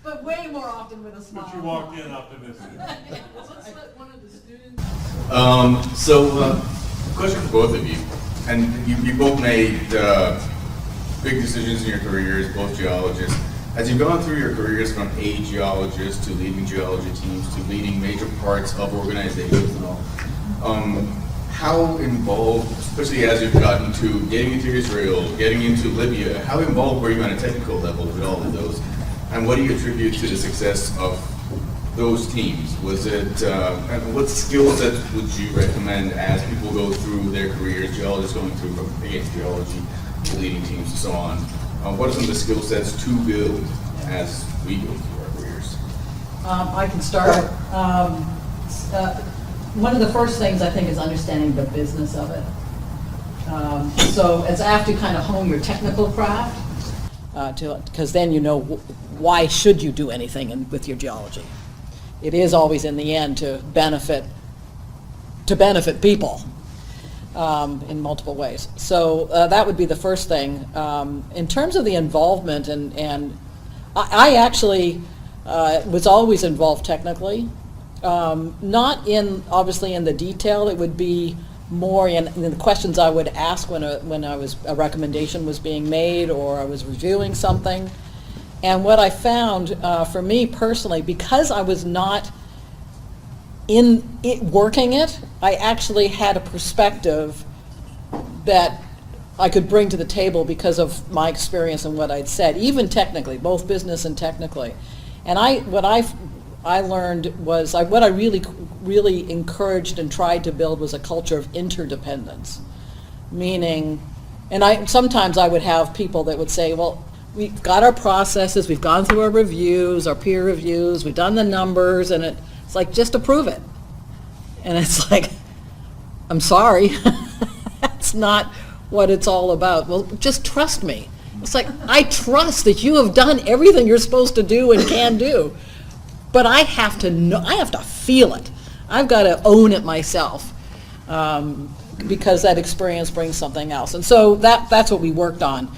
but way more often with a smile. But you walked in optimistic. Let's let one of the students. Question for both of you. And you both made big decisions in your careers, both geologists. As you've gone through your careers from a geologist to leading geology teams to leading major parts of organizations and all, how involved, especially as you've gotten to getting into Israel, getting into Libya, how involved were you on a technical level with all of those? And what do you attribute to the success of those teams? Was it, and what skill sets would you recommend as people go through their careers, geologists going through from against geology to leading teams and so on? What are some of the skill sets to build as we go through our careers? I can start. One of the first things I think is understanding the business of it. So it's after you kind of hone your technical craft, because then you know why should you do anything with your geology. It is always in the end to benefit people in multiple ways. So that would be the first thing. In terms of the involvement, and I actually was always involved technically. Not obviously in the detail. It would be more in the questions I would ask when a recommendation was being made or I was reviewing something. And what I found for me personally, because I was not in it working it, I actually had a perspective that I could bring to the table because of my experience and what I'd said, even technically, both business and technically. And what I learned was what I really encouraged and tried to build was a culture of interdependence, meaning, and sometimes I would have people that would say, well, we've got our processes, we've gone through our reviews, our peer reviews, we've done the numbers, and it's like, just approve it. And it's like, I'm sorry, that's not what it's all about. Well, just trust me. It's like, I trust that you have done everything you're supposed to do and can do. But I have to know, I have to feel it. I've got to own it myself because that experience brings something else. And so that's what we worked on.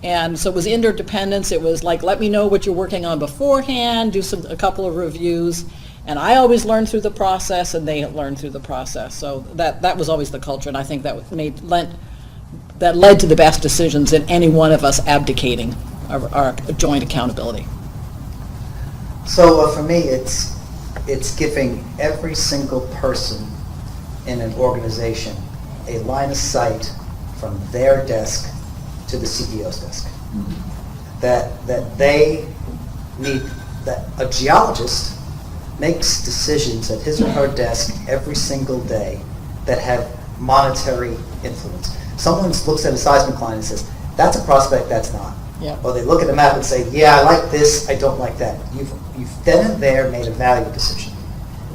And so it was interdependence. It was like, let me know what you're working on beforehand, do a couple of reviews. And I always learned through the process, and they learned through the process. So that was always the culture, and I think that led to the best decisions in any one of us abdicating our joint accountability. So for me, it's giving every single person in an organization a line of sight from their desk to the CEO's desk. Mm-hmm. That they need, that a geologist makes decisions at his or her desk every single day that have monetary influence. Someone looks at a seismic line and says, that's a prospect, that's not. Yeah. Or they look at the map and say, yeah, I like this, I don't like that. You've then and there made a value decision.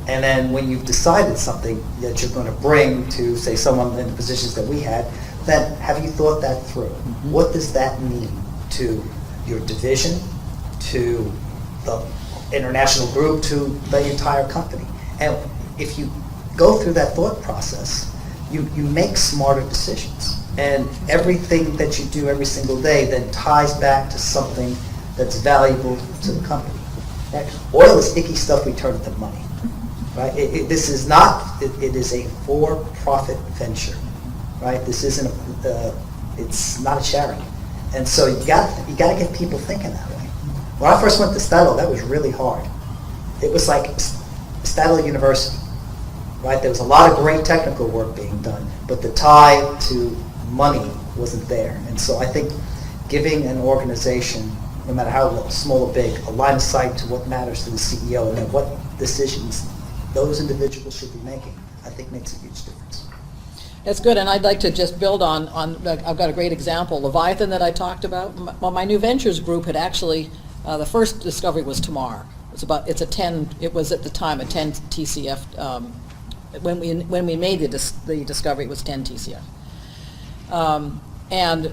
And then when you've decided something that you're going to bring to, say, someone in the positions that we had, then have you thought that through? Mm-hmm. What does that mean to your division, to the international group, to the entire company? And if you go through that thought process, you make smarter decisions. And everything that you do every single day then ties back to something that's valuable to the company. Right? Oil is icky stuff we turn into money. Right? This is not, it is a for-profit venture. Right? This isn't it's not a charity. And so you got to get people thinking that way. When I first went to Stadl, that was really hard. It was like Stadl University. Right? There was a lot of great technical work being done, but the tie to money wasn't there. And so I think giving an organization, no matter how small or big, a line of sight to what matters to the CEO and what decisions those individuals should be making, I think makes a huge difference. That's good, and I'd like to just build on I've got a great example, Leviathan that I talked about. Well, my New Ventures group had actually, the first discovery was Tamar. It was at the time a 10 TCF, when we made the discovery, it was 10 TCF. And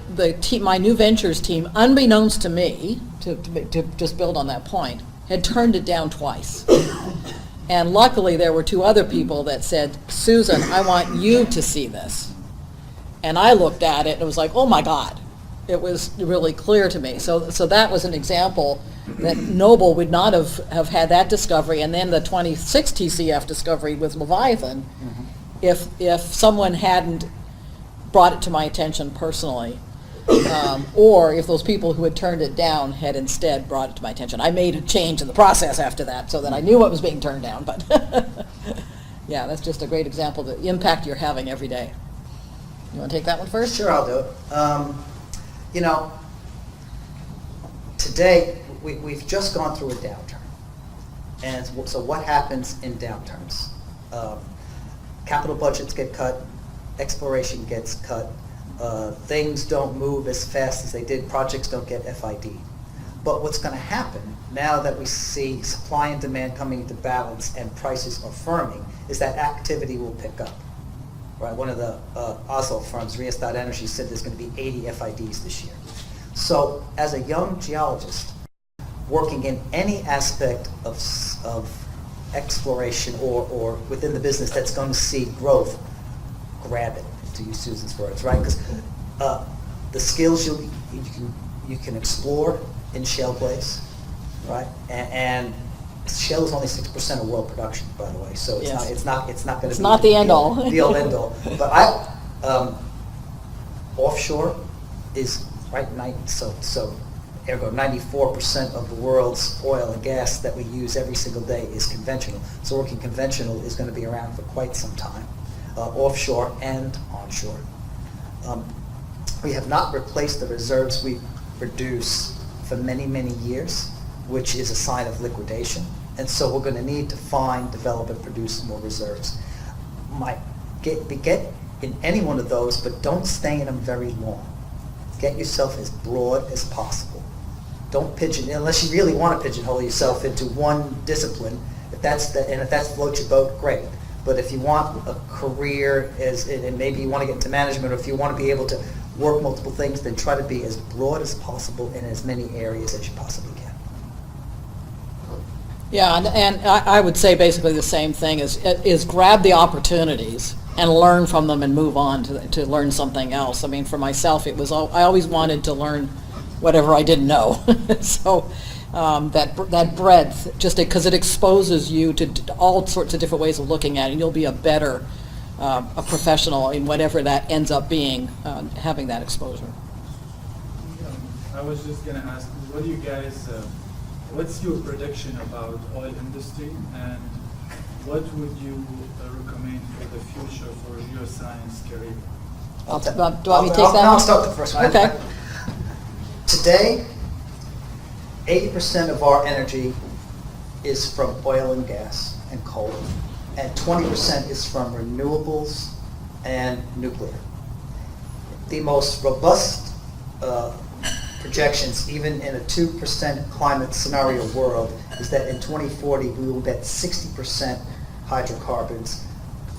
my New Ventures team, unbeknownst to me, to just build on that point, had turned it down twice. And luckily there were two other people that said, Susan, I want you to see this. And I looked at it and it was like, oh my God, it was really clear to me. So that was an example that Noble would not have had that discovery, and then the 26 TCF discovery with Leviathan, if someone hadn't brought it to my attention personally, or if those people who had turned it down had instead brought it to my attention. I made a change in the process after that so that I knew what was being turned down, but yeah, that's just a great example of the impact you're having every day. You want to take that one first? Sure, I'll do it. You know, today, we've just gone through a downturn. And so what happens in downturns? Capital budgets get cut, exploration gets cut, things don't move as fast as they did, projects don't get FID. But what's going to happen now that we see supply and demand coming into balance and prices are firming is that activity will pick up. Right? One of the Oslo firms, Restad Energy, said there's going to be 80 FIDs this year. So as a young geologist working in any aspect of exploration or within the business that's going to see growth, grab it, to use Susan's words, right? Because the skills you can explore in shale plays, right? And shale is only 6% of world production, by the way. So it's Yes. not going to be It's not the end all. the all end all. But offshore is right. Ergo 94% of the world's oil and gas that we use every single day is conventional. So working conventional is going to be around for quite some time, offshore and onshore. We have not replaced the reserves we produce for many, many years, which is a sign of liquidation. And so we're going to need to find, develop, and produce more reserves. Get in any one of those, but don't stay in them very long. Get yourself as broad as possible. Don't unless you really want to pigeonhole yourself into one discipline. If that floats your boat, great. But if you want a career and maybe you want to get into management, or if you want to be able to work multiple things, then try to be as broad as possible in as many areas as you possibly can. Yeah, and I would say basically the same thing, is grab the opportunities and learn from them and move on to learn something else. I mean, for myself, I always wanted to learn whatever I didn't know. So that breadth, just because it exposes you to all sorts of different ways of looking at it, and you'll be a better a professional in whatever that ends up being, having that exposure. I was just going to ask, what do you guys, what's your prediction about oil industry, and what would you recommend for the future for geoscience career? Do you want me to take that one? I'll start the first one. Okay. Today, 80% of our energy is from oil and gas and coal, and 20% is from renewables and nuclear. The most robust projections, even in a 2% climate scenario world, is that in 2040 we will get 60% hydrocarbons,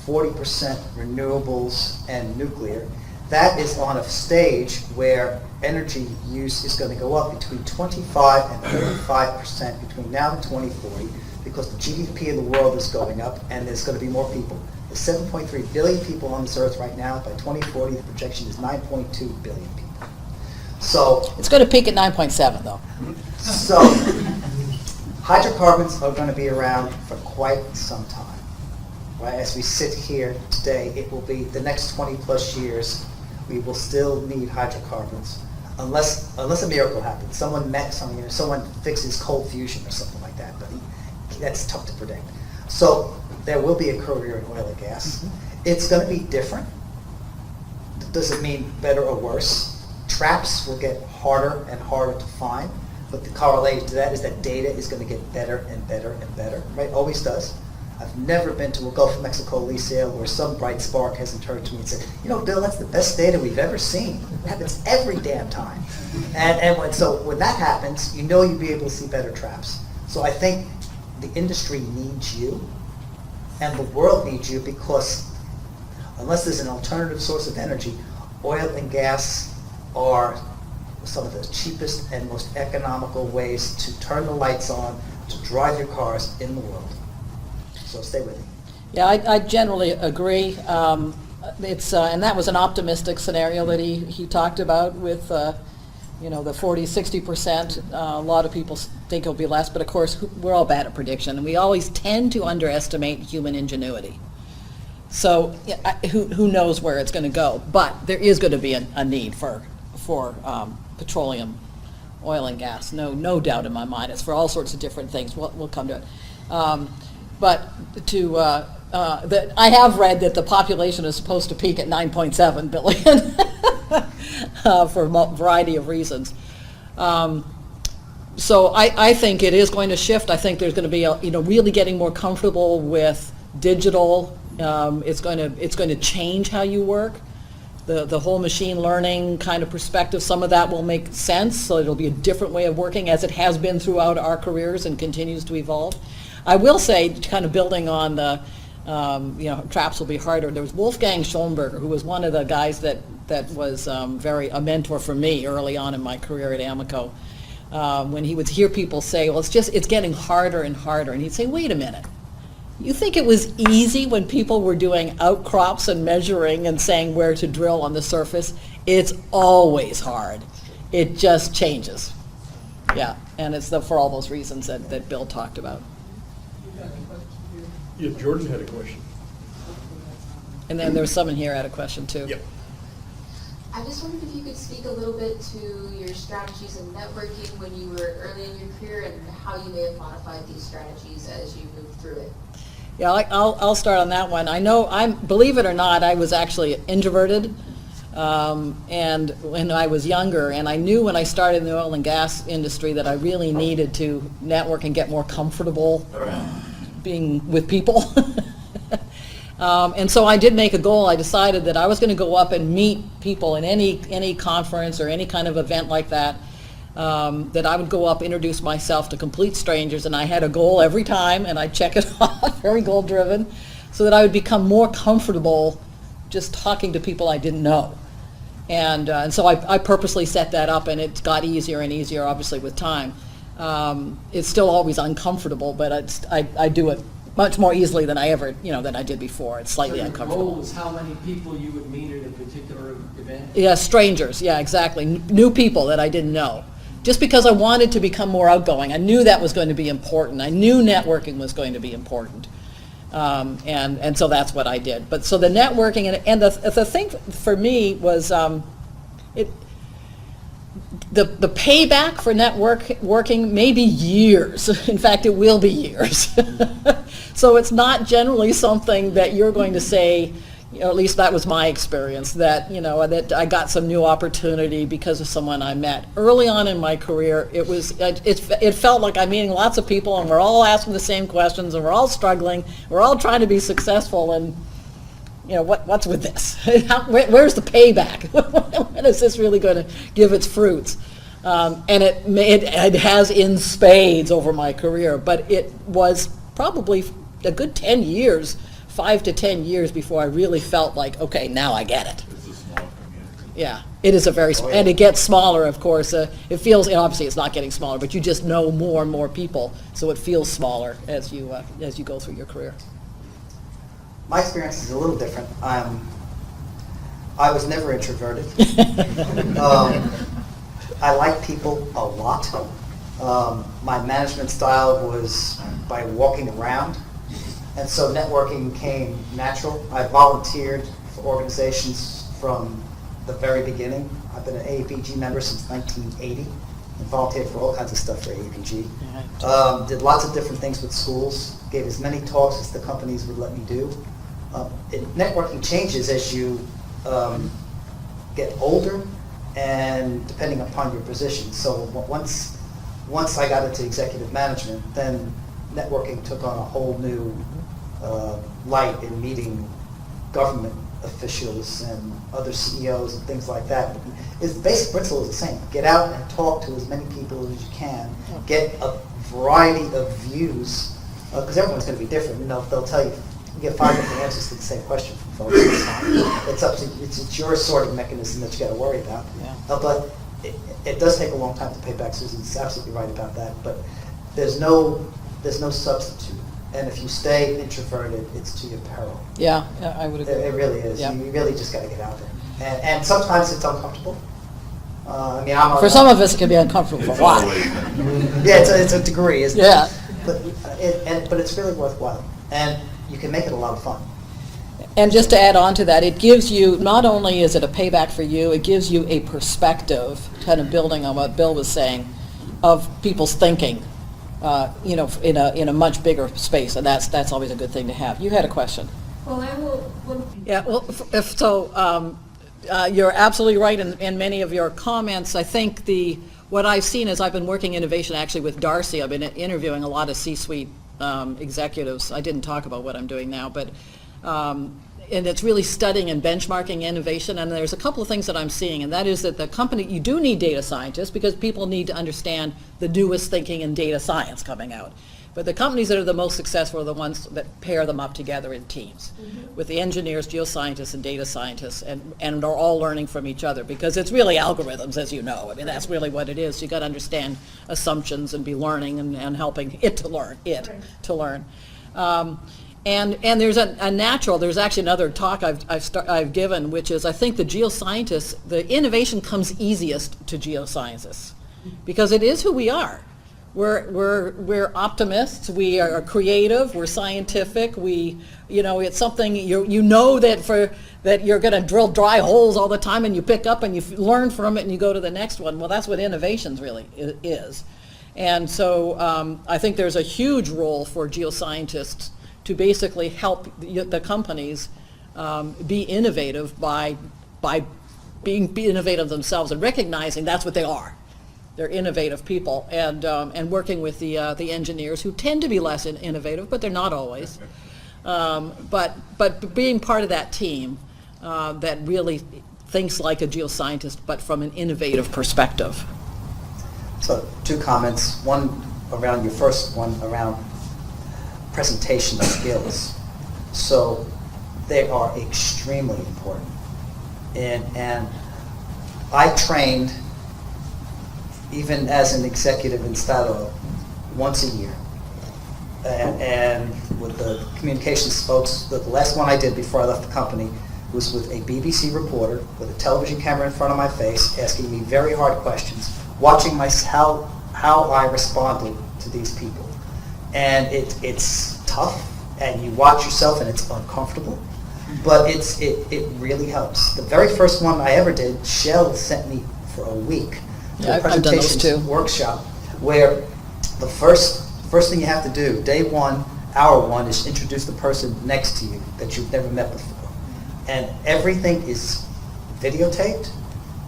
40% renewables and nuclear. That is on a stage where energy use is going to go up between 25 and 35% between now and 2040, because the GDP of the world is going up and there's going to be more people. There's 7.3 billion people on this earth right now. By 2040, the projection is 9.2 billion people. So It's going to peak at 9.7, though. So hydrocarbons are going to be around for quite some time. Right? As we sit here today, it will be the next 20 plus years. We will still need hydrocarbons, unless a miracle happens. Someone fixes cold fusion or something like that, but that's tough to predict. So there will be a career in oil and gas. It's going to be different. Does it mean better or worse? Traps will get harder and harder to find, but the correlation to that is that data is going to get better and better and better. Right? Always does. I've never been to a Gulf of Mexico lease sale where some bright spark hasn't turned to me and said, you know, Bill, that's the best data we've ever seen. It happens every damn time. So when that happens, you know you'll be able to see better traps. So I think the industry needs you, and the world needs you, because unless there's an alternative source of energy, oil and gas are some of the cheapest and most economical ways to turn the lights on, to drive your cars in the world. So stay with me. Yeah, I generally agree. And that was an optimistic scenario that he talked about with you know, the 40-60%. A lot of people think it'll be less, but of course, we're all bad at prediction, and we always tend to underestimate human ingenuity. So who knows where it's going to go? But there is going to be a need for petroleum, oil and gas. No doubt in my mind. It's for all sorts of different things. We'll come to it. But I have read that the population is supposed to peak at 9.7 billion for a variety of reasons. So I think it is going to shift. I think there's going to be really getting more comfortable with digital. It's going to change how you work. The whole machine learning kind of perspective, some of that will make sense, so it'll be a different way of working, as it has been throughout our careers and continues to evolve. I will say, kind of building on the, traps will be harder, there was Wolfgang Schoenberger, who was one of the guys that was a mentor for me early on in my career at Amoco. When he would hear people say, well, it's getting harder and harder, and he'd say, wait a minute. You think it was easy when people were doing outcrops and measuring and saying where to drill on the surface? It's always hard. It just changes. Yeah, and it's for all those reasons that Bill talked about. Yeah, Jordan had a question. And then there's someone here had a question too. Yep. I just wondered if you could speak a little bit to your strategies in networking when you were early in your career, and how you may have modified these strategies as you moved through it. Yeah, I'll start on that one. I know, believe it or not, I was actually introverted, and when I was younger, and I knew when I started in the oil and gas industry that I really needed to network and get more comfortable being with people. And so I did make a goal. I decided that I was going to go up and meet people in any conference or any kind of event like that. That I would go up, introduce myself to complete strangers, and I had a goal every time, and I'd check it off, very goal-driven, so that I would become more comfortable just talking to people I didn't know. And so I purposely set that up, and it got easier and easier, obviously, with time. It's still always uncomfortable, but I do it much more easily than I did before. It's slightly uncomfortable. Your goal is how many people you would meet at a particular event? Yeah, strangers, yeah, exactly. New people that I didn't know. Just because I wanted to become more outgoing. I knew that was going to be important. I knew networking was going to be important. And so that's what I did. But so the networking, and the thing for me was the payback for networking may be years. In fact, it will be years. So it's not generally something that you're going to say, at least that was my experience, that that I got some new opportunity because of someone I met. Early on in my career, it felt like I'm meeting lots of people, and we're all asking the same questions, and we're all struggling, we're all trying to be successful, and what's with this? Where's the payback? When is this really going to give its fruits? And it has in spades over my career, but it was probably a good 10 years, 5 to 10 years before I really felt like, okay, now I get it. It's a small community. Yeah, it is a very, and it gets smaller, of course. It feels, obviously it's not getting smaller, but you just know more and more people, so it feels smaller as you go through your career. My experience is a little different. I was never introverted. I like people a lot. My management style was by walking around. And so networking came natural. I volunteered for organizations from the very beginning. I've been an AAPG member since 1980 and volunteered for all kinds of stuff for AAPG. Did lots of different things with schools, gave as many talks as the companies would let me do. Networking changes as you get older and depending upon your position. So once I got into executive management, then networking took on a whole new light in meeting government officials and other CEOs and things like that. The basic principle is the same. Get out and talk to as many people as you can. Get a variety of views, because everyone's going to be different. They'll tell you, you get 5 different answers to the same question from folks. It's up to it's your sorting mechanism that you got to worry about. Yeah. But it does take a long time to pay back. Susan's absolutely right about that. But there's no substitute. And if you stay introverted, it's to your peril. Yeah, I would agree. It really is. Yeah. You really just got to get out there. And sometimes it's uncomfortable. I mean, I'm For some of us, it can be uncomfortable for a while. Yeah, it's a degree, isn't it? Yeah. But it's really worthwhile, and you can make it a lot of fun. And just to add on to that, it gives you, not only is it a payback for you, it gives you a perspective, kind of building on what Bill was saying, of people's thinking, in a much bigger space, and that's always a good thing to have. You had a question. Well, I will, Yeah, well, you're absolutely right in many of your comments. I think what I've seen is I've been working innovation actually with Darcy. I've been interviewing a lot of C-suite executives. I didn't talk about what I'm doing now, but and it's really studying and benchmarking innovation. And there's a couple of things that I'm seeing, and that is that the company, you do need data scientists because people need to understand the newest thinking in data science coming out. But the companies that are the most successful are the ones that pair them up together in teams with the engineers, geoscientists, and data scientists, and are all learning from each other, because it's really algorithms, as you know. I mean, that's really what it is. You got to understand assumptions and be learning and helping it to learn. And there's a natural. There's actually another talk I've given, which is I think the geoscientists, the innovation comes easiest to geoscientists, because it is who we are. We're optimists. We are creative. We're scientific. It's something you know that you're going to drill dry holes all the time, and you pick up and you learn from it, and you go to the next one. Well, that's what innovations really is. And so I think there's a huge role for geoscientists to basically help the companies be innovative by being innovative themselves and recognizing that's what they are. They're innovative people, and working with the engineers, who tend to be less innovative, but they're not always. But being part of that team that really thinks like a geoscientist, but from an innovative perspective. So 2 comments. One around your first one around presentation skills. So they are extremely important. And I trained, even as an executive in Statoil, once a year. And with the communications folks, the last one I did before I left the company was with a BBC reporter with a television camera in front of my face, asking me very hard questions, watching how I responded to these people. And it's tough, and you watch yourself, and it's uncomfortable, but it really helps. The very first one I ever did, Shell sent me for a week to a I've done those presentation too. workshop, where the first thing you have to do, day 1, hour 1, is introduce the person next to you that you've never met before. And everything is videotaped,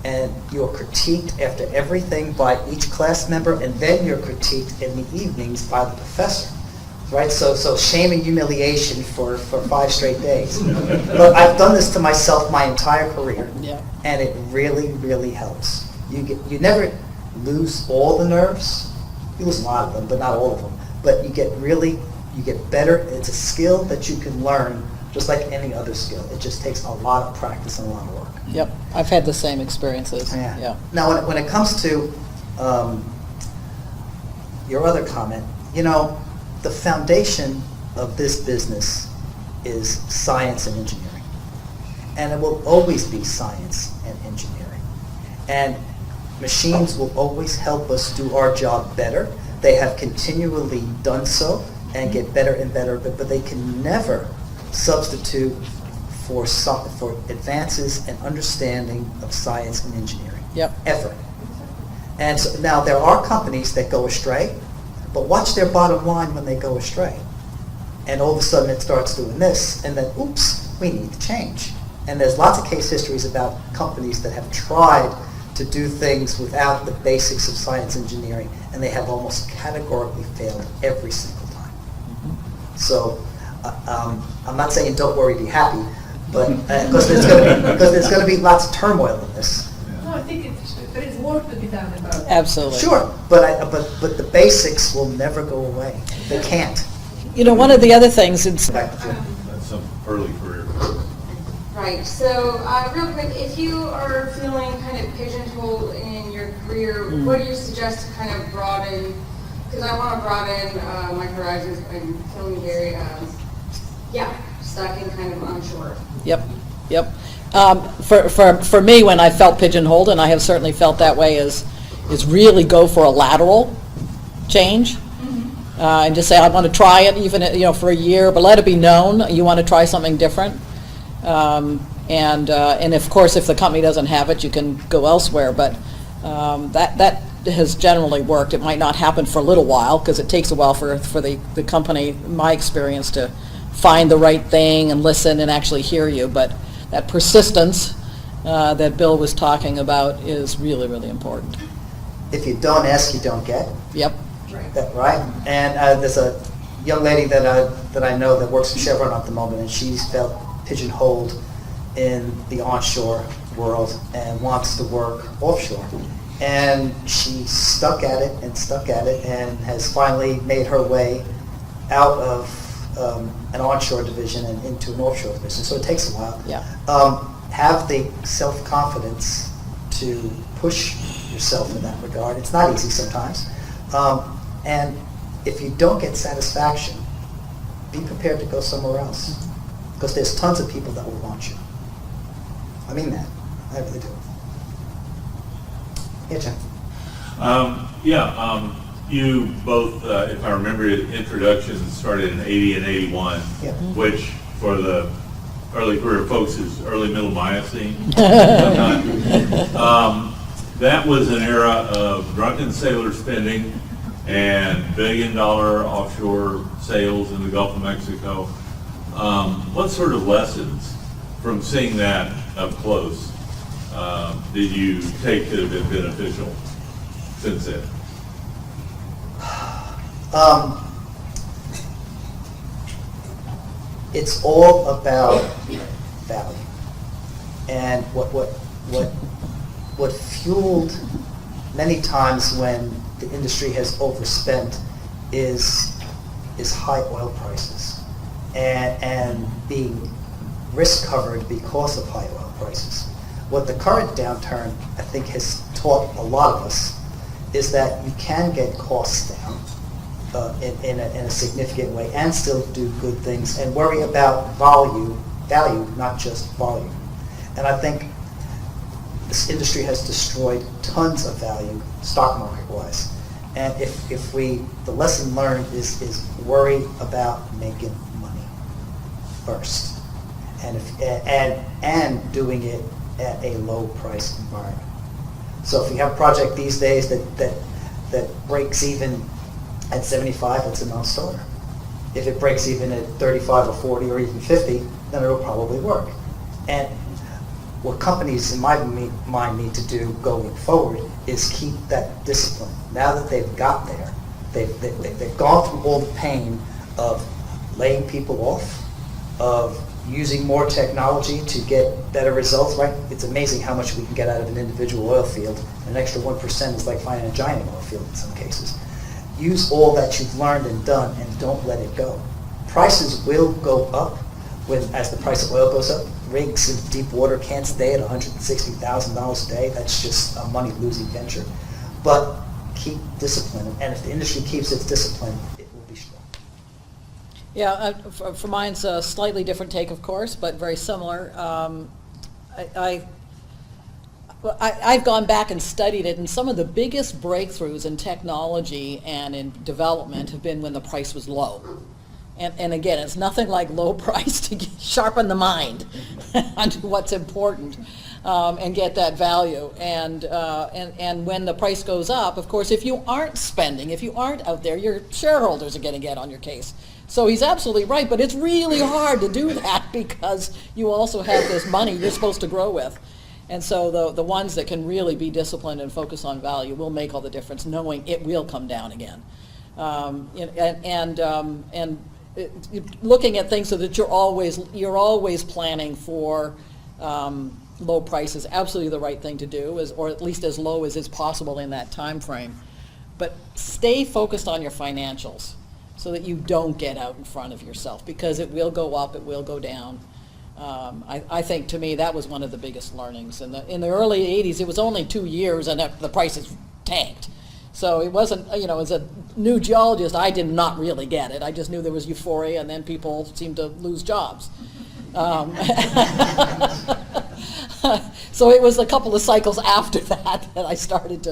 and you're critiqued after everything by each class member, and then you're critiqued in the evenings by the professor. Right? So shame and humiliation for 5 straight days. But I've done this to myself my entire career, and it really, really helps. You never lose all the nerves. You lose a lot of them, but not all of them. But you get better. It's a skill that you can learn just like any other skill. It just takes a lot of practice and a lot of work. Yep, I've had the same experiences. Yeah. Now, when it comes to your other comment, the foundation of this business is science and engineering. And it will always be science and engineering. And machines will always help us do our job better. They have continually done so and get better and better, but they can never substitute for advances and understanding of science and engineering. Yep. Ever. And so now there are companies that go astray, but watch their bottom line when they go astray. And all of a sudden it starts doing this, and then, oops, we need to change. And there's lots of case histories about companies that have tried to do things without the basics of science engineering, and they have almost categorically failed every single time. So I'm not saying don't worry, be happy, but because there's going to be lots of turmoil in this. no, I think there is work to be done about it. Absolutely. Sure, but the basics will never go away. They can't. One of the other things, Back to Jim. That's some early career. Right, so real quick, if you are feeling kind of pigeonholed in your career, what do you suggest to kind of broaden, because I want to broaden my horizons and feeling very, stuck and kind of unsure. yep. Yep. For me, when I felt pigeonholed, and I have certainly felt that way, is really go for a lateral change. And just say, I want to try it even, for a year, but let it be known you want to try something different. And of course, if the company doesn't have it, you can go elsewhere, but that has generally worked. It might not happen for a little while, because it takes a while for the company, in my experience, to find the right thing and listen and actually hear you, but that persistence that Bill was talking about is really, really important. If you don't ask, you don't get. Yep. Right? And there's a young lady that I know that works for Chevron at the moment, and she's felt pigeonholed in the onshore world and wants to work offshore. And she stuck at it and has finally made her way out of an onshore division and into an offshore division. So it takes a while. Yeah. Have the self-confidence to push yourself in that regard. It's not easy sometimes. And if you don't get satisfaction, be prepared to go somewhere else. Because there's tons of people that will want you. I mean that. I really do. Yeah, Jim. You both, if I remember it, introductions started in 80 and 81, Yeah. which for the early career folks is early middle Miocene. That was an era of drunken sailor spending and billion-dollar offshore sales in the Gulf of Mexico. What sort of lessons from seeing that up close did you take that have been beneficial since then? It's all about value. And what fueled many times when the industry has overspent is high oil prices and being risk covered because of high oil prices. What the current downturn, I think, has taught a lot of us is that you can get costs down in a significant way and still do good things and worry about value, not just volume. And I think this industry has destroyed tons of value stock market wise. And if the lesson learned is worry about making money first, and doing it at a low price environment. So if you have a project these days that breaks even at 75, it's a non-starter. If it breaks even at 35 or 40 or even 50, then it'll probably work. And what companies, in my mind, need to do going forward is keep that discipline. Now that they've got there, they've gone through all the pain of laying people off, of using more technology to get better results, right? It's amazing how much we can get out of an individual oil field. An extra 1% is like finding a giant oil field in some cases. Use all that you've learned and done and don't let it go. Prices will go up as the price of oil goes up. Rigs in deep water can't stay at $160,000 a day. That's just a money-losing venture. But keep discipline, and if the industry keeps its discipline, it will be strong. Yeah, for mine's a slightly different take, of course, but very similar. I've gone back and studied it, and some of the biggest breakthroughs in technology and in development have been when the price was low. And again, it's nothing like low price to sharpen the mind on what's important and get that value. And when the price goes up, of course, if you aren't spending, if you aren't out there, your shareholders are going to get on your case. So he's absolutely right, but it's really hard to do that because you also have this money you're supposed to grow with. And so the ones that can really be disciplined and focus on value will make all the difference, knowing it will come down again. Looking at things so that you're always planning for low prices, absolutely the right thing to do, or at least as low as is possible in that time frame. But stay focused on your financials so that you don't get out in front of yourself, because it will go up, it will go down. I think, to me, that was one of the biggest learnings. In the early 80s, it was only 2 years and the prices tanked. So it wasn't, as a new geologist, I did not really get it. I just knew there was euphoria, and then people seemed to lose jobs. Um, So it was a couple of cycles after that I started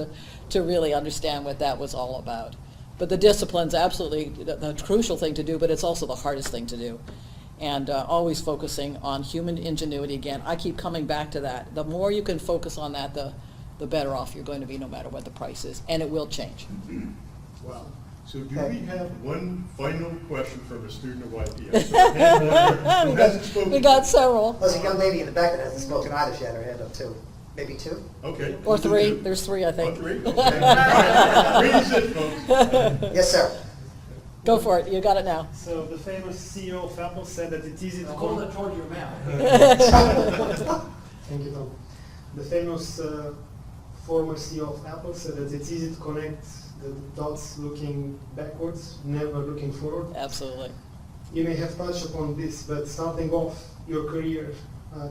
to really understand what that was all about. But the discipline's absolutely the crucial thing to do, but it's also the hardest thing to do. And always focusing on human ingenuity again. I keep coming back to that. The more you can focus on that, the better off you're going to be no matter what the price is. And it will change. Wow. So do we have one final question from a student of YP? I saw a hand up there. Who hasn't spoken? We got several. There's a young lady in the back that hasn't spoken either. She had her hand up too. Maybe two? Okay. Or we'll do three. two. There's three, I think. Oh, three? Okay. All right. Three is it, folks. Yes, sir. Go for it. You got it now. So the famous CEO of Apple said that it's easy to Hold it toward your mouth. Thank you, Tom. The famous former CEO of Apple said that it's easy to connect the dots looking backwards, never looking forward. Absolutely. You may have touched upon this, but starting off your career,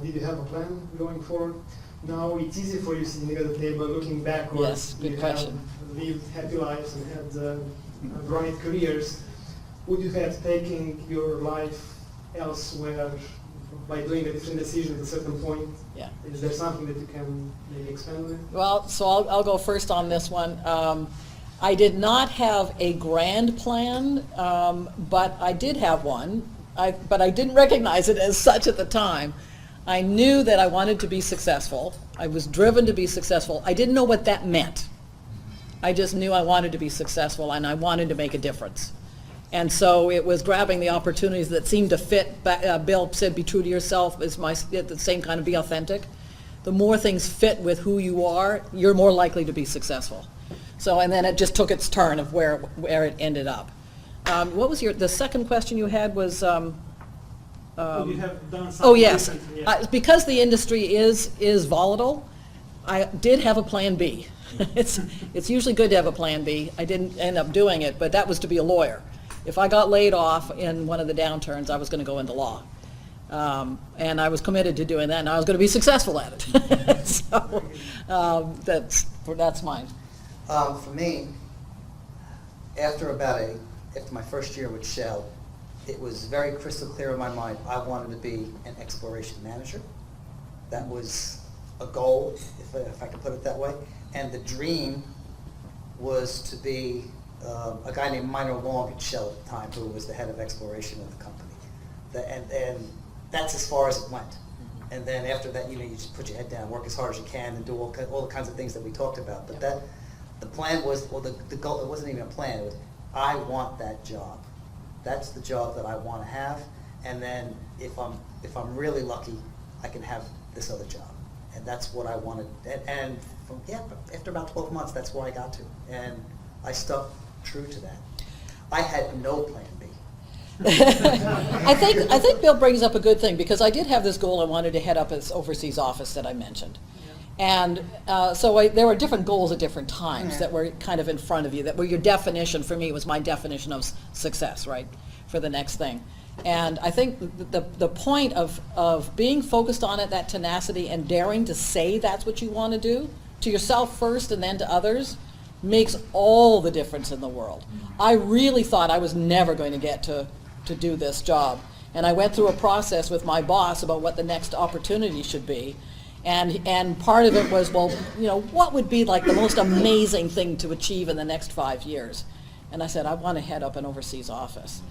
did you have a plan going forward? Now it's easy for you sitting at the table looking backwards. Yes, good you question. have lived happy lives and had bright careers. Would you have taken your life elsewhere by doing a different decision at a certain point? Yeah. Is there something that you can maybe expand on? Well, so I'll go first on this one. I did not have a grand plan, but I did have one. But I didn't recognize it as such at the time. I knew that I wanted to be successful. I was driven to be successful. I didn't know what that meant. I just knew I wanted to be successful and I wanted to make a difference. And so it was grabbing the opportunities that seemed to fit. Bill said, be true to yourself, is the same kind of be authentic. The more things fit with who you are, you're more likely to be successful. So, and then it just took its turn of where it ended up. What was the second question you had was, Would you have done something oh, yes. differently? Yeah. Because the industry is volatile, I did have a plan B. It's usually good to have a plan B. I didn't end up doing it, but that was to be a lawyer. If I got laid off in one of the downturns, I was going to go into law. And I was committed to doing that, and I was going to be successful at it. So that's mine. For me, after my first year with Shell, it was very crystal clear in my mind, I wanted to be an exploration manager. That was a goal, if I could put it that way. And the dream was to be a guy named Minor Long at Shell at the time, who was the head of exploration of the company. And that's as far as it went. And then after that, you just put your head down, work as hard as you can, and do all the kinds of things that we talked about. But the plan was, well, the goal, it wasn't even a plan, it was, I want that job. That's the job that I want to have, and then if I'm really lucky, I can have this other job, and that's what I wanted. And after about 12 months, that's where I got to, and I stuck true to that. I had no plan B. I think Bill brings up a good thing, because I did have this goal. I wanted to head up his overseas office that I mentioned. And so there were different goals at different times that were kind of in front of you, that were your definition. For me, was my definition of success, right, for the next thing. And I think the point of being focused on it, that tenacity, and daring to say that's what you want to do, to yourself first and then to others, makes all the difference in the world. I really thought I was never going to get to do this job. And I went through a process with my boss about what the next opportunity should be. And part of it was, well, what would be like the most amazing thing to achieve in the next 5 years? And I said, I want to head up an overseas office.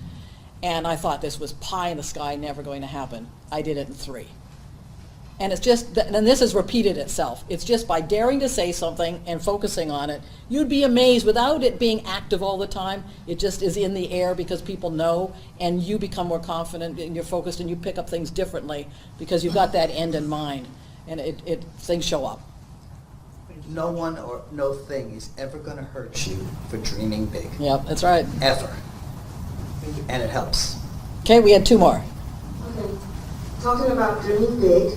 And I thought this was pie in the sky, never going to happen. I did it in 3. And it's just, and this has repeated itself. It's just by daring to say something and focusing on it, you'd be amazed without it being active all the time. It just is in the air because people know, and you become more confident and you're focused and you pick up things differently because you've got that end in mind. And things show up. No one or no thing is ever going to hurt you for dreaming big. Yep, that's right. Ever. And it helps. Okay, we had 2 more. Okay. Talking about dreaming big.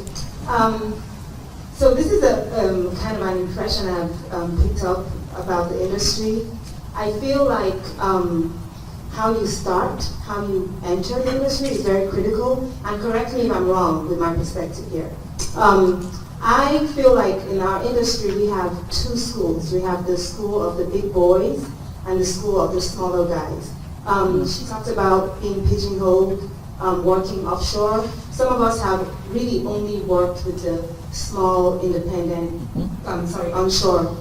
So this is a kind of an impression I've picked up about the industry. I feel like how you start, how you enter the industry is very critical. And correct me if I'm wrong with my perspective here. I feel like in our industry we have 2 schools. We have the school of the big boys and the school of the smaller guys. She talked about being pigeonholed working offshore. Some of us have really only worked with the small, independent, onshore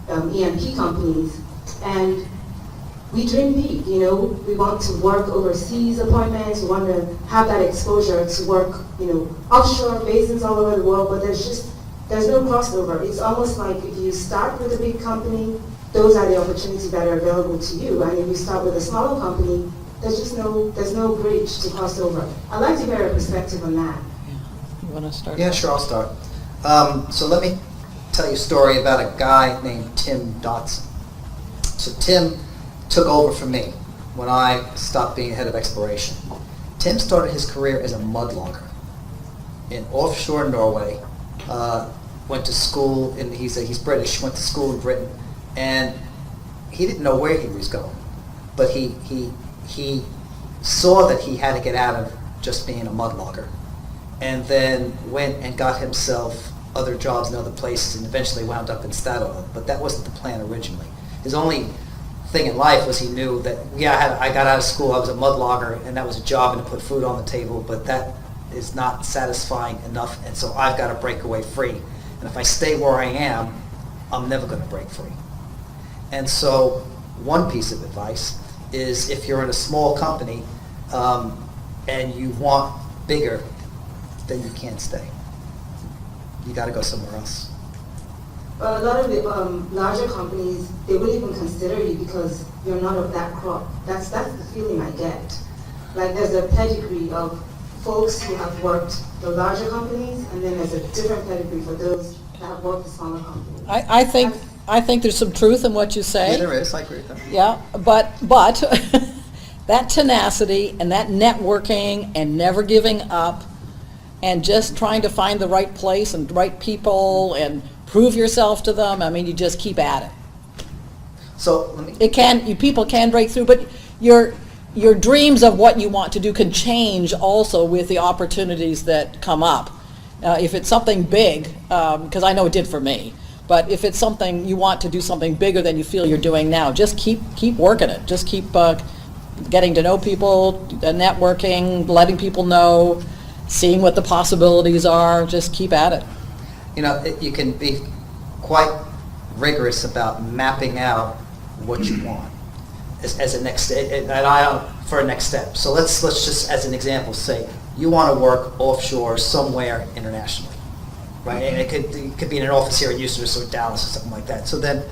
E&P companies. And we dream big, you know. We want to work overseas appointments. We want to have that exposure to work, you know, offshore basins all over the world. But there's no crossover. It's almost like if you start with a big company, those are the opportunities that are available to you. And if you start with a smaller company, there's no bridge to cross over. I'd like to hear a perspective on that. You want to start? Yeah, sure, I'll start. So let me tell you a story about a guy named Tim Dotson. So Tim took over from me when I stopped being head of exploration. Tim started his career as a mudlogger in offshore Norway. Went to school, and he's British. Went to school in Britain, and he didn't know where he was going, but he saw that he had to get out of just being a mudlogger, and then went and got himself other jobs in other places, and eventually wound up in Statoil. But that wasn't the plan originally. His only thing in life was he knew that, I got out of school, I was a mudlogger, and that was a job and to put food on the table, but that is not satisfying enough, and so I've got to break away free. And if I stay where I am, I'm never going to break free. And so one piece of advice is if you're in a small company and you want bigger, then you can't stay. You got to go somewhere else. Well, a lot of the larger companies, they wouldn't even consider you because you're not of that crop. That's the feeling I get. Like there's a pedigree of folks who have worked the larger companies, and then there's a different pedigree for those that have worked the smaller companies. I think there's some truth in what you say. Yeah, there is. I agree with that. Yeah, but that tenacity and that networking and never giving up and just trying to find the right place and right people and prove yourself to them, I mean, you just keep at it. So let me. People can break through, but your dreams of what you want to do can change also with the opportunities that come up. If it's something big, because I know it did for me, but if it's something you want to do something bigger than you feel you're doing now, just keep working it. Just keep getting to know people, networking, letting people know, seeing what the possibilities are. Just keep at it. You know, you can be quite rigorous about mapping out what you want as a next for a next step. So let's just, as an example, say you want to work offshore somewhere internationally, right? And it could be in an office here in Houston or Dallas or something like that. So then,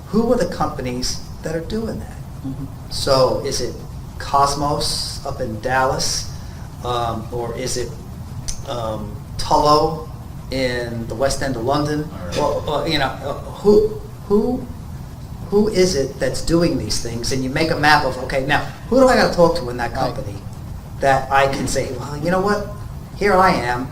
who are the companies that are doing that? Mm-hmm. So is it Cosmos up in Dallas, or is it Tullow in the West End of London? Or you know, who is it that's doing these things? And you make a map of, okay, now who do I got to talk to in that company that I can say, well, you know what, here I am,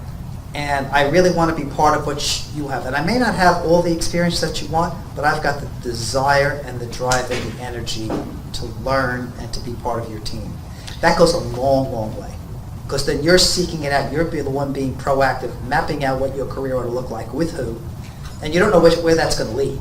and I really want to be part of what you have. And I may not have all the experience that you want, but I've got the desire and the drive and the energy to learn and to be part of your team. That goes a long, long way. Because then you're seeking it out. You're the one being proactive, mapping out what your career ought to look like with who, and you don't know where that's going to lead.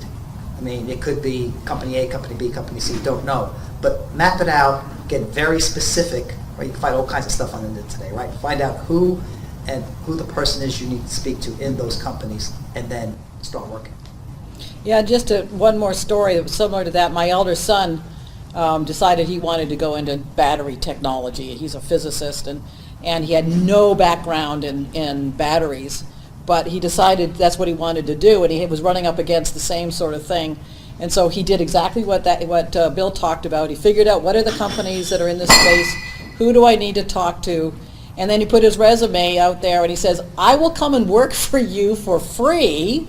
I mean, it could be company A, company B, company C, don't know. But map it out, get very specific, right? You can find all kinds of stuff on the internet today, right? Find out who the person is you need to speak to in those companies, and then start working. Yeah, just one more story that was similar to that. My elder son decided he wanted to go into battery technology. He's a physicist, and he had no background in batteries, but he decided that's what he wanted to do, and he was running up against the same sort of thing. And so he did exactly what Bill talked about. He figured out what are the companies that are in this space, who do I need to talk to, and then he put his resume out there and he says, I will come and work for you for free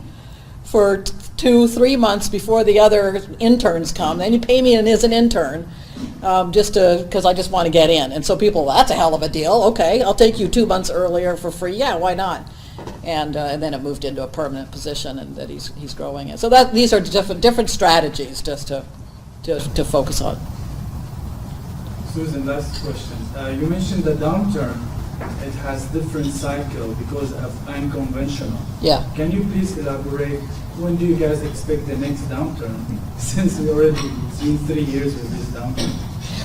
for 2-3 months before the other interns come. Then you pay me as an intern, because I just want to get in. And so people, that's a hell of a deal. Okay, I'll take you 2 months earlier for free. Yeah, why not? And then it moved into a permanent position, and that he's growing it. So these are different strategies just to focus on. Susan, last question. You mentioned the downturn. It has different cycle because of unconventional. Yeah. Can you please elaborate? When do you guys expect the next downturn? Since we already seen 3 years with this downturn.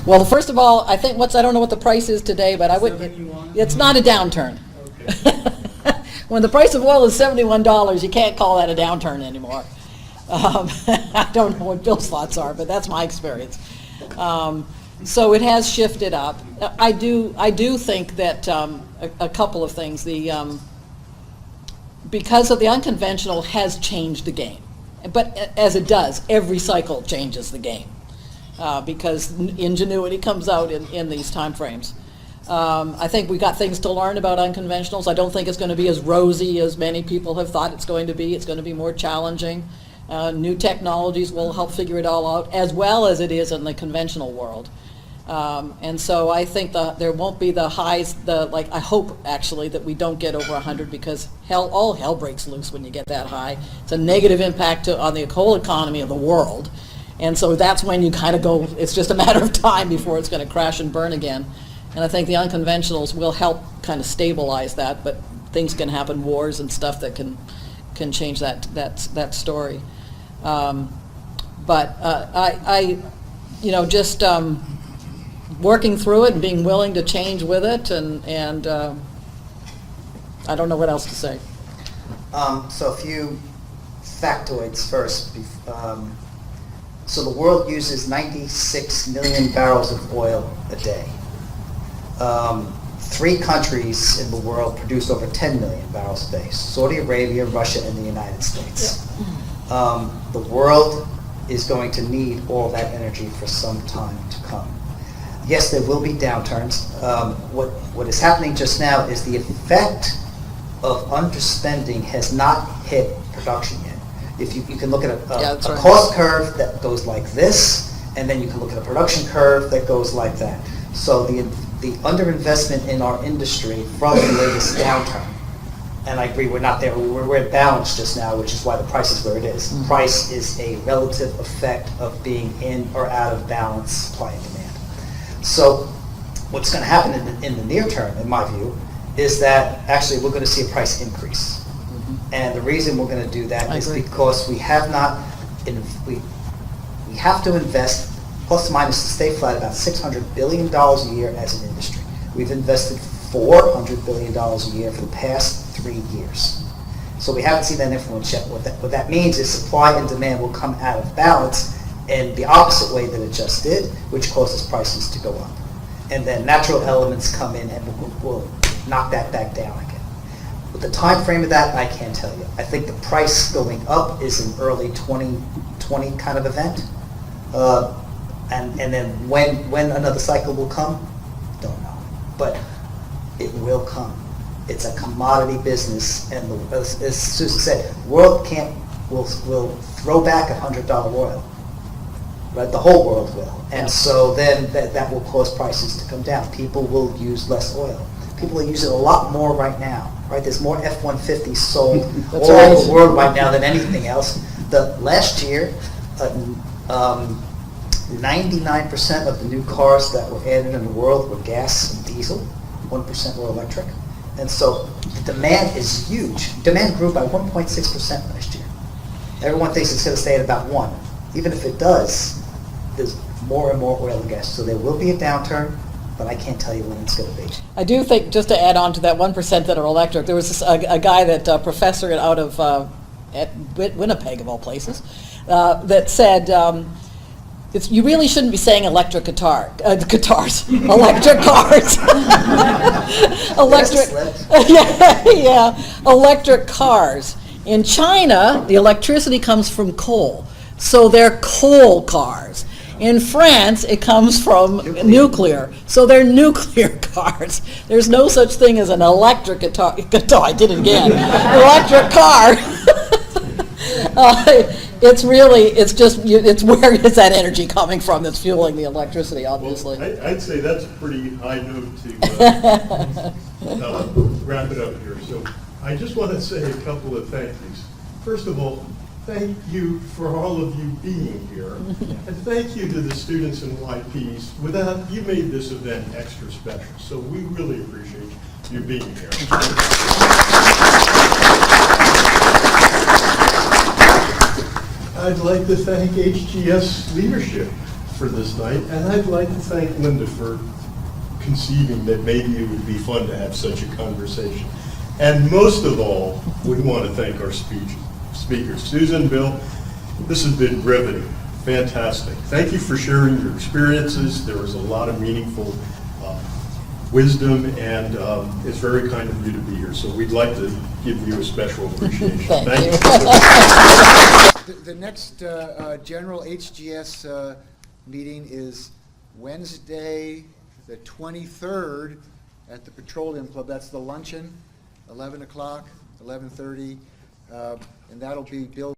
Well, first of all, I think I don't know what the price is today, but I would, 71? it's not a downturn. Okay. When the price of oil is $71, you can't call that a downturn anymore. I don't know what Bill's thoughts are, but that's my experience. So it has shifted up. I do think that a couple of things. Because of the unconventional has changed the game. But as it does, every cycle changes the game because ingenuity comes out in these time frames. I think we got things to learn about unconventionals. I don't think it's going to be as rosy as many people have thought it's going to be. It's going to be more challenging. New technologies will help figure it all out, as well as it is in the conventional world. And so I think there won't be the highs, I hope actually that we don't get over 100 because all hell breaks loose when you get that high. It's a negative impact on the whole economy of the world. And so that's when you kind of go, it's just a matter of time before it's going to crash and burn again. And I think the unconventionals will help kind of stabilize that, but things can happen, wars and stuff that can change that story. But just working through it and being willing to change with it, and I don't know what else to say. So a few factoids first. So the world uses 96 million barrels of oil a day. 3 countries in the world produce over 10 million barrels a day: Saudi Arabia, Russia, and the United States. The world is going to need all that energy for some time to come. Yes, there will be downturns. What is happening just now is the effect of underspending has not hit production yet. If you can look at a right. cost curve that goes like this, and then you can look at a production curve that goes like that. So the underinvestment in our industry from the latest downturn, and I agree, we're not there. We're at balance just now, which is why the price is where it is. Mm-hmm. Price is a relative effect of being in or out of balance, supply and demand. So what's going to happen in the near term, in my view, is that actually we're going to see a price increase. Mm-hmm. And the reason we're going to do that is because we have we have to invest plus or minus to stay flat about $600 billion a year as an industry. We've invested $400 billion a year for the past 3 years. So we haven't seen that influence yet. What that means is supply and demand will come out of balance in the opposite way that it just did, which causes prices to go up. And then natural elements come in and will knock that back down again. With the time frame of that, I can't tell you. I think the price going up is an early 2020 kind of event. And then when another cycle will come, don't know. But it will come. It's a commodity business, and as Susan said, world will throw back $100 oil. Right, the whole world will, and so then that will cause prices to come down. People will use less oil. People are using a lot more right now. Right, there's more F-150s sold all over the world right now than anything else. Last year, 99% of the new cars that were added in the world were gas and diesel. 1% were electric. And so the demand is huge. Demand grew by 1.6% last year. Everyone thinks it's going to stay at about 1. Even if it does, there's more and more oil and gas. So there will be a downturn, but I can't tell you when it's going to be. I do think, just to add on to that 1% that are electric, there was a guy that professor out of at Winnipeg, of all places, that said, you really shouldn't be saying electric guitars, electric cars. Electric cars. In China, the electricity comes from coal, so they're coal cars. In France, it comes from nuclear, so they're nuclear cars. There's no such thing as an electric guitar. I did it again. Electric car. It's where is that energy coming from that's fueling the electricity, obviously. Well, I'd say that's a pretty high note to wrap it up here. So I just want to say a couple of thank yous. First of all, thank you for all of you being here. And thank you to the students in YPs. Without you made this event extra special. So we really appreciate you being here. I'd like to thank HGS leadership for this night, and I'd like to thank Linda for conceiving that maybe it would be fun to have such a conversation. And most of all, we want to thank our speakers. Susan, Bill, this has been riveting, fantastic. Thank you for sharing your experiences. There was a lot of meaningful wisdom, and it's very kind of you to be here. So we'd like to give you a special appreciation. Thank you. The next general HGS meeting is Wednesday, the 23rd at the Petroleum Club. That's the luncheon, 11 o'clock, 11:30, and that'll be Bill